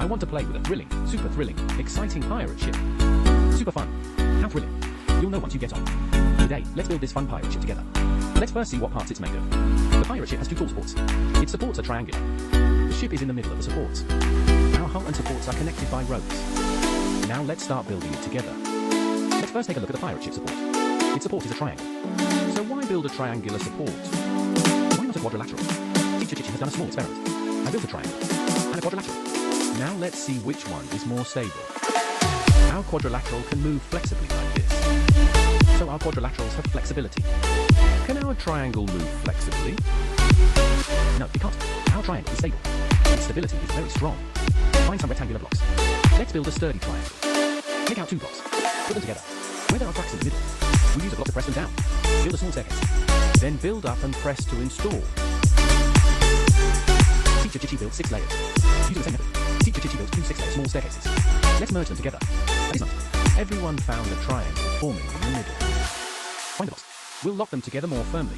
I want to play with a thrilling, super thrilling, exciting pirate ship. Super fun. How thrilling. You'll know once you get on. Today, let's build this fun pirate ship together. Let's first see what parts it's made of. The pirate ship has two core supports. Its supports are triangular. The ship is in the middle of the supports. Our hull and supports are connected by ropes. Now let's start building it together. Let's first take a look at the pirate ship support. Its support is a triangle. So why build a triangular support? Why not a quadrilateral? Teacher Chichi has done a small experiment. I built a triangle and a quadrilateral. Now let's see which one is more stable. Our quadrilateral can move flexibly like this. So our quadrilaterals have flexibility. Can our triangle move flexibly? No, it can't. Our triangle is stable. Its stability is very strong. Find some rectangular blocks. Let's build a sturdy triangle. Take out 2 blocks. Put them together. Where there are cracks in the middle, we use a block to press them down. Build a small staircase. Then build up and press to install. Teacher Chichi built 6 layers. Using the same method, Teacher Chichi built 2 6-layer small staircases. Let's merge them together. That is nice. Everyone found a triangle forming in the middle. Find the box. We'll lock them together more firmly.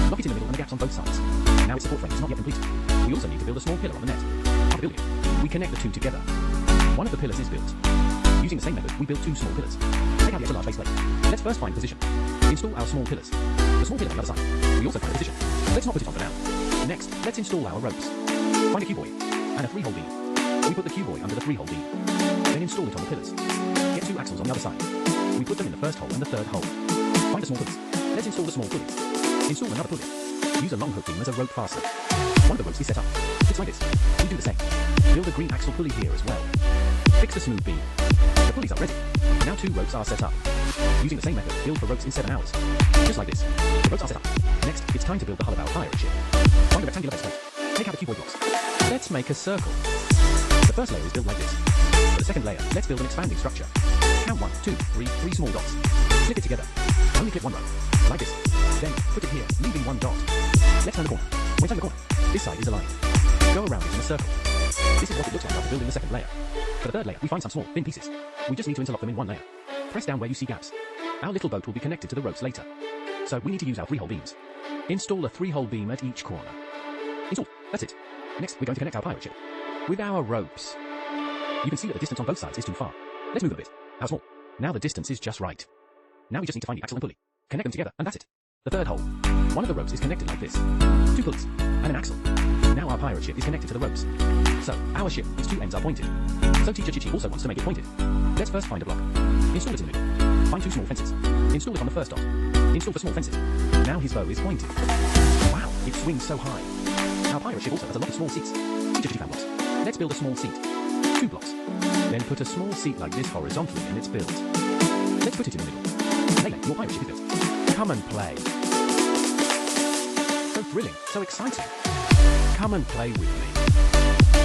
Lock it in the middle and the gaps on both sides. Now its support frame is not yet complete. We also need to build a small pillar on the net. After building it, we connect the two together. One of the pillars is built. Using the same method, we built 2 small pillars. Take out the extra large base plate. Let's first find position. Install our small pillars. The small pillar on the other side. We also find a position. Let's not put it on for now. Next, let's install our ropes. Find a cue-buoy and a 3-hole beam. We put the cue-buoy under the 3-hole beam. Then install it on the pillars. Get 2 axles on the other side. We put them in the first hole and the third hole. Find a small pulley. Let's install the small pulley. Install another pulley. Use a long hook beam as a rope fastener. One of the ropes is set up. It's like this. We do the same. Build a green axle pulley here as well. Fix the smooth beam. The pulleys are ready. Now 2 ropes are set up. Using the same method, build for ropes in 7 hours. Just like this. The ropes are set up. Next, it's time to build the hull of our pirate ship. Find a rectangular base plate. Take out the cue-buoy blocks. Let's make a circle. The first layer is built like this. For the second layer, let's build an expanding structure. Count 1, 2, 3 small dots. Click it together. Only click 1 row. Like this. Then, put it here, leaving 1 dot. Let's turn the corner. When turn the corner, this side is aligned. Go around it in a circle. This is what it looks like after building the second layer. For the third layer, we find some small, thin pieces. We just need to interlock them in 1 layer. Press down where you see gaps. Our little boat will be connected to the ropes later. So we need to use our 3-hole beams. Install a 3-hole beam at each corner. Installed. That's it. Next, we're going to connect our pirate ship with our ropes. You can see that the distance on both sides is too far. Let's move a bit. How small? Now the distance is just right. Now we just need to find the axle and pulley. Connect them together, and that's it. The third hole. One of the ropes is connected like this. 2 pulleys and an axle. Now our pirate ship is connected to the ropes. So, our ship, its 2 ends are pointed. So Teacher Chichi also wants to make it pointed. Let's first find a block. Install it in the middle. Find 2 small fences. Install it on the first dot. Install the small fences. Now his bow is pointed. Wow, it swings so high. Our pirate ship also has a lot of small seats. Teacher Chichi found blocks. Let's build a small seat. 2 blocks. Then put a small seat like this horizontally and it's built. Let's put it in the middle. Lele, your pirate ship is built. Come and play. So thrilling, so exciting. Come and play with me.